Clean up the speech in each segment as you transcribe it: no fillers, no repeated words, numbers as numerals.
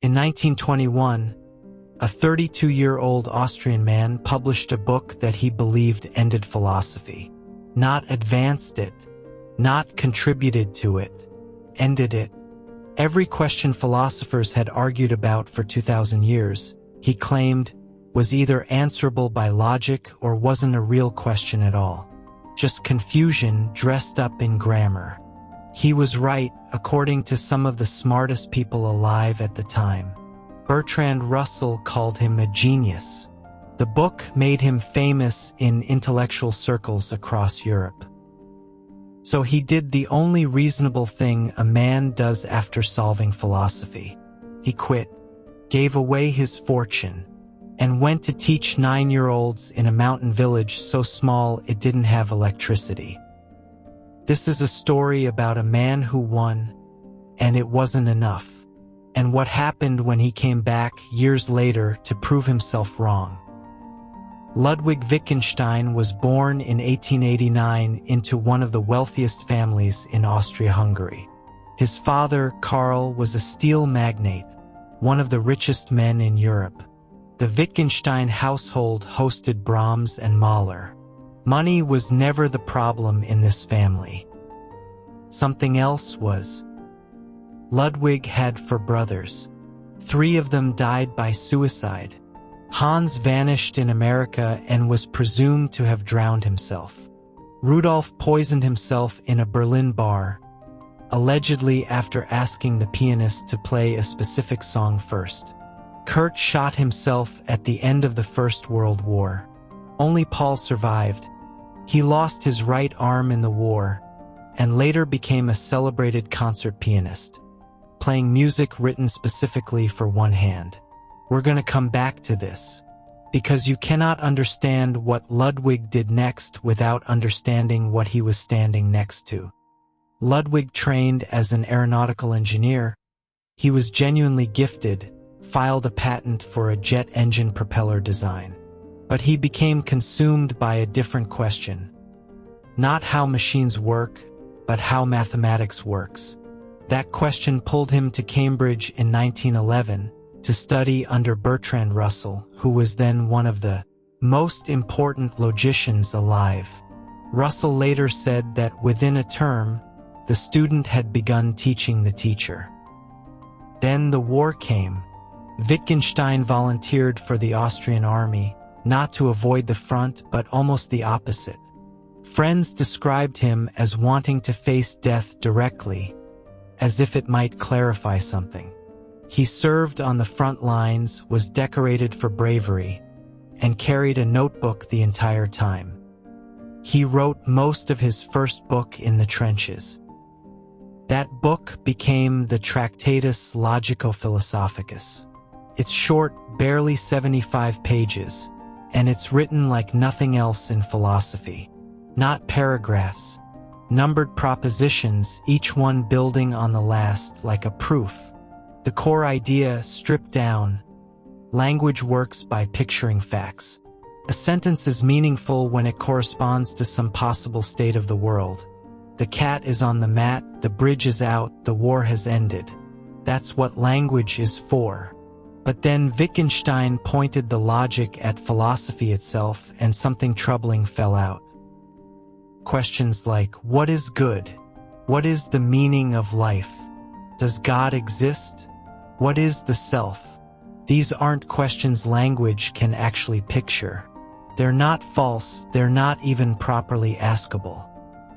In 1921, a 32-year-old Austrian man published a book that he believed ended philosophy. Not advanced it, not contributed to it, ended it. Every question philosophers had argued about for 2,000 years, he claimed, was either answerable by logic or wasn't a real question at all. Just confusion dressed up in grammar. He was right, according to some of the smartest people alive at the time. Bertrand Russell called him a genius. The book made him famous in intellectual circles across Europe. So he did the only reasonable thing a man does after solving philosophy. He quit, gave away his fortune, and went to teach 9-year-olds in a mountain village so small it didn't have electricity. This is a story about a man who won, and it wasn't enough, and what happened when he came back years later to prove himself wrong. Ludwig Wittgenstein was born in 1889 into one of the wealthiest families in Austria-Hungary. His father, Karl, was a steel magnate, one of the richest men in Europe. The Wittgenstein household hosted Brahms and Mahler. Money was never the problem in this family. Something else was. Ludwig had 4 brothers. 3 of them died by suicide. Hans vanished in America and was presumed to have drowned himself. Rudolf poisoned himself in a Berlin bar, allegedly after asking the pianist to play a specific song first. Kurt shot himself at the end of the First World War. Only Paul survived. He lost his right arm in the war, and later became a celebrated concert pianist, playing music written specifically for one hand. We're going to come back to this, because you cannot understand what Ludwig did next without understanding what he was standing next to. Ludwig trained as an aeronautical engineer. He was genuinely gifted, filed a patent for a jet engine propeller design. But he became consumed by a different question. Not how machines work, but how mathematics works. That question pulled him to Cambridge in 1911 to study under Bertrand Russell, who was then one of the most important logicians alive. Russell later said that within a term, the student had begun teaching the teacher. Then the war came. Wittgenstein volunteered for the Austrian army, not to avoid the front, but almost the opposite. Friends described him as wanting to face death directly, as if it might clarify something. He served on the front lines, was decorated for bravery, and carried a notebook the entire time. He wrote most of his first book in the trenches. That book became the Tractatus Logico-Philosophicus. It's short, barely 75 pages, and it's written like nothing else in philosophy. Not paragraphs, numbered propositions, each one building on the last like a proof. The core idea stripped down. Language works by picturing facts. A sentence is meaningful when it corresponds to some possible state of the world. The cat is on the mat, the bridge is out, the war has ended. That's what language is for. But then Wittgenstein pointed the logic at philosophy itself, and something troubling fell out. Questions like, what is good? What is the meaning of life? Does God exist? What is the self? These aren't questions language can actually picture. They're not false, they're not even properly askable.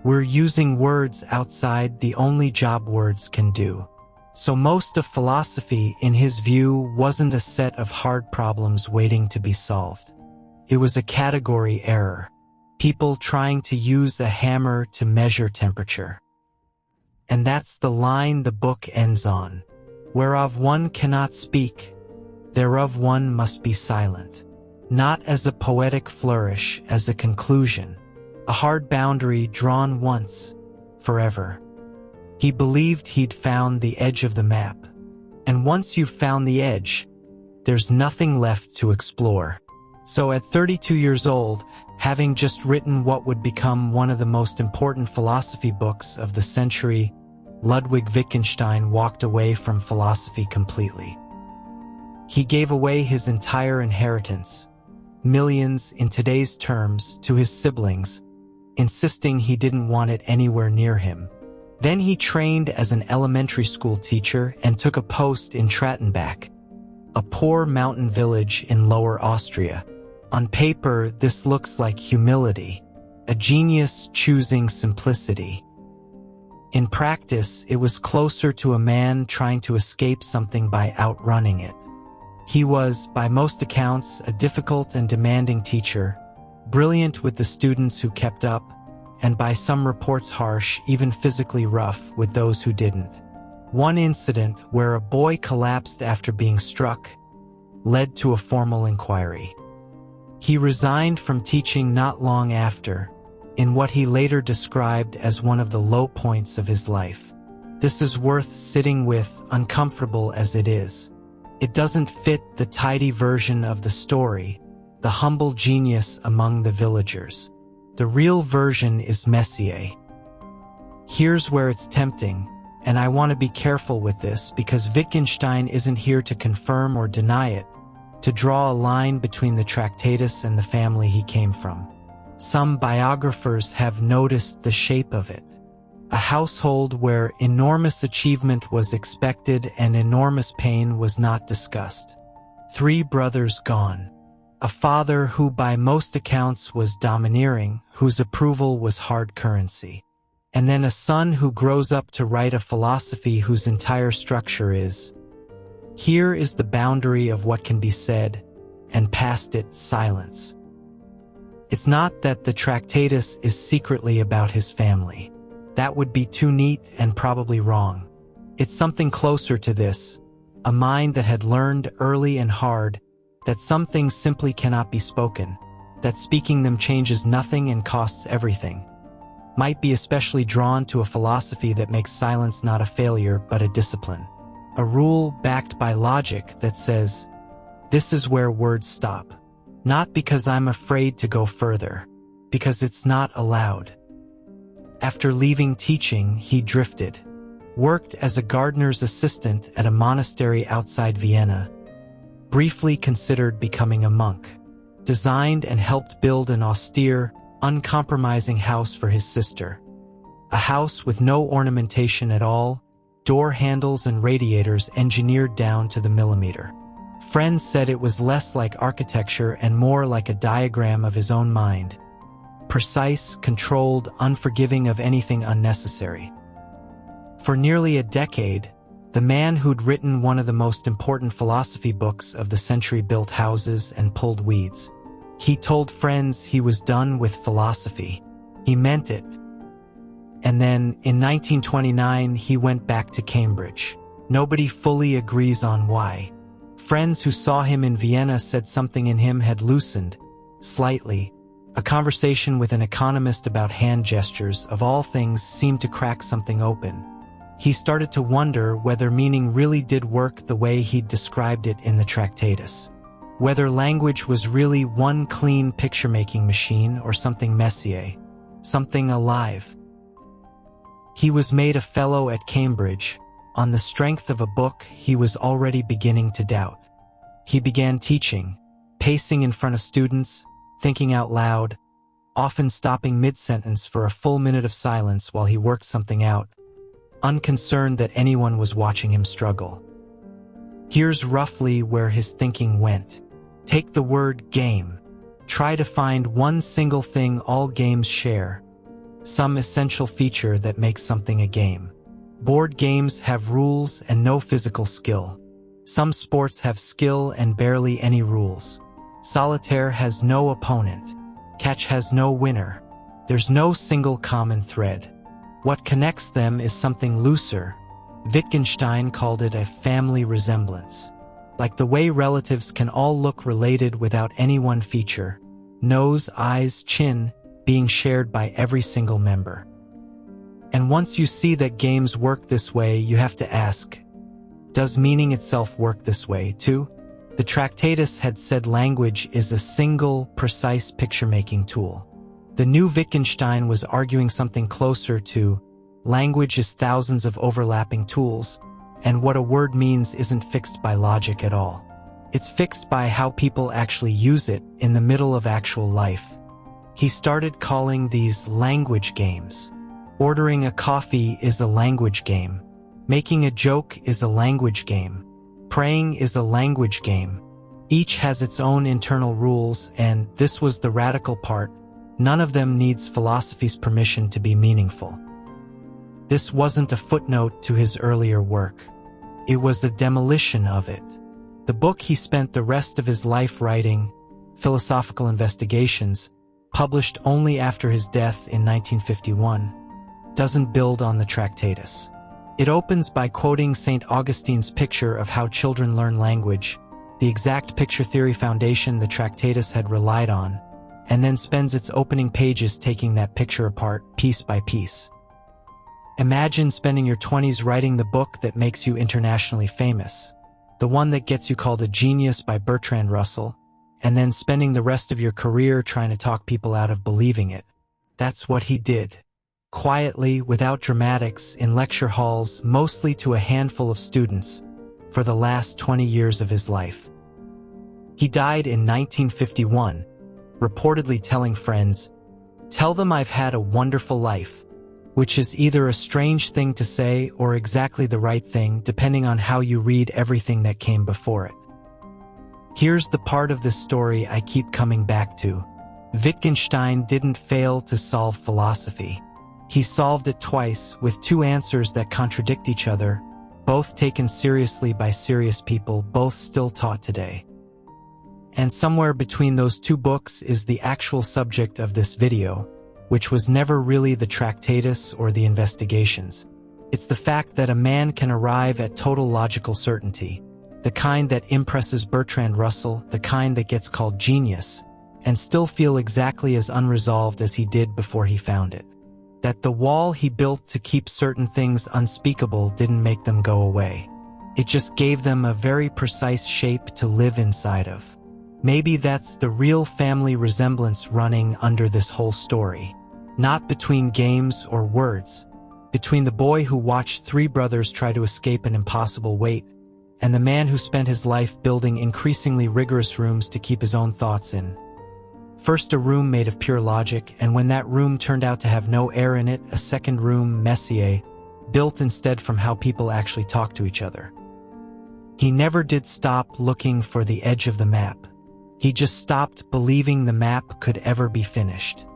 We're using words outside the only job words can do. So most of philosophy, in his view, wasn't a set of hard problems waiting to be solved. It was a category error. People trying to use a hammer to measure temperature. And that's the line the book ends on. Whereof one cannot speak, thereof one must be silent. Not as a poetic flourish, as a conclusion. A hard boundary drawn once, forever. He believed he'd found the edge of the map. And once you've found the edge, there's nothing left to explore. So at 32 years old, having just written what would become one of the most important philosophy books of the century, Ludwig Wittgenstein walked away from philosophy completely. He gave away his entire inheritance, millions in today's terms, to his siblings, insisting he didn't want it anywhere near him. Then he trained as an elementary school teacher and took a post in Tractatus, a poor mountain village in Lower Austria. On paper, this looks like humility, a genius choosing simplicity. In practice, it was closer to a man trying to escape something by outrunning it. He was, by most accounts, a difficult and demanding teacher, brilliant with the students who kept up, and by some reports harsh, even physically rough, with those who didn't. One incident, where a boy collapsed after being struck, led to a formal inquiry. He resigned from teaching not long after, in what he later described as one of the low points of his life. This is worth sitting with, uncomfortable as it is. It doesn't fit the tidy version of the story, the humble genius among the villagers. The real version is messier. Here's where it's tempting, and I want to be careful with this because Wittgenstein isn't here to confirm or deny it, to draw a line between the Tractatus and the family he came from. Some biographers have noticed the shape of it. A household where enormous achievement was expected and enormous pain was not discussed. 3 brothers gone. A father who by most accounts was domineering, whose approval was hard currency. And then a son who grows up to write a philosophy whose entire structure is, here is the boundary of what can be said, and past it, silence. It's not that the Tractatus is secretly about his family. That would be too neat and probably wrong. It's something closer to this, a mind that had learned early and hard that some things simply cannot be spoken, that speaking them changes nothing and costs everything. Might be especially drawn to a philosophy that makes silence not a failure but a discipline. A rule backed by logic that says, this is where words stop. Not because I'm afraid to go further, because it's not allowed. After leaving teaching, he drifted, worked as a gardener's assistant at a monastery outside Vienna, briefly considered becoming a monk, designed and helped build an austere, uncompromising house for his sister. A house with no ornamentation at all, door handles and radiators engineered down to the millimeter. Friends said it was less like architecture and more like a diagram of his own mind. Precise, controlled, unforgiving of anything unnecessary. For nearly a decade, the man who'd written one of the most important philosophy books of the century built houses and pulled weeds. He told friends he was done with philosophy. He meant it. And then, in 1929, he went back to Cambridge. Nobody fully agrees on why. Friends who saw him in Vienna said something in him had loosened, slightly. A conversation with an economist about hand gestures, of all things, seemed to crack something open. He started to wonder whether meaning really did work the way he'd described it in the Tractatus. Whether language was really one clean picture-making machine or something messier, something alive. He was made a fellow at Cambridge, on the strength of a book he was already beginning to doubt. He began teaching, pacing in front of students, thinking out loud, often stopping mid-sentence for a full minute of silence while he worked something out, unconcerned that anyone was watching him struggle. Here's roughly where his thinking went. Take the word game. Try to find one single thing all games share, some essential feature that makes something a game. Board games have rules and no physical skill. Some sports have skill and barely any rules. Solitaire has no opponent. Catch has no winner. There's no single common thread. What connects them is something looser. Wittgenstein called it a family resemblance. Like the way relatives can all look related without any one feature, nose, eyes, chin, being shared by every single member. And once you see that games work this way, you have to ask, does meaning itself work this way too? The Tractatus had said language is a single, precise picture-making tool. The new Wittgenstein was arguing something closer to, language is thousands of overlapping tools, and what a word means isn't fixed by logic at all. It's fixed by how people actually use it in the middle of actual life. He started calling these language games. Ordering a coffee is a language game. Making a joke is a language game. Praying is a language game. Each has its own internal rules, and this was the radical part. None of them needs philosophy's permission to be meaningful. This wasn't a footnote to his earlier work. It was a demolition of it. The book he spent the rest of his life writing, Philosophical Investigations, published only after his death in 1951, doesn't build on the Tractatus. It opens by quoting St. Augustine's picture of how children learn language, the exact picture theory foundation the Tractatus had relied on, and then spends its opening pages taking that picture apart, piece by piece. Imagine spending your 20s writing the book that makes you internationally famous, the one that gets you called a genius by Bertrand Russell, and then spending the rest of your career trying to talk people out of believing it. That's what he did. Quietly, without dramatics, in lecture halls, mostly to a handful of students, for the last 20 years of his life. He died in 1951, reportedly telling friends, "Tell them I've had a wonderful life," which is either a strange thing to say or exactly the right thing, depending on how you read everything that came before it. Here's the part of this story I keep coming back to. Wittgenstein didn't fail to solve philosophy. He solved it twice, with two answers that contradict each other, both taken seriously by serious people, both still taught today. And somewhere between those two books is the actual subject of this video, which was never really the Tractatus or the Investigations. It's the fact that a man can arrive at total logical certainty, the kind that impresses Bertrand Russell, the kind that gets called genius, and still feel exactly as unresolved as he did before he found it. That the wall he built to keep certain things unspeakable didn't make them go away. It just gave them a very precise shape to live inside of. Maybe that's the real family resemblance running under this whole story. Not between games or words, between the boy who watched three brothers try to escape an impossible weight, and the man who spent his life building increasingly rigorous rooms to keep his own thoughts in. First a room made of pure logic, and when that room turned out to have no air in it, a second room, Messier, built instead from how people actually talk to each other. He never did stop looking for the edge of the map. He just stopped believing the map could ever be finished.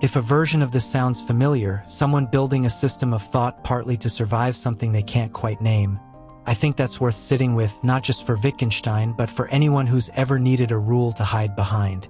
If a version of this sounds familiar, someone building a system of thought partly to survive something they can't quite name, I think that's worth sitting with, not just for Wittgenstein, but for anyone who's ever needed a rule to hide behind.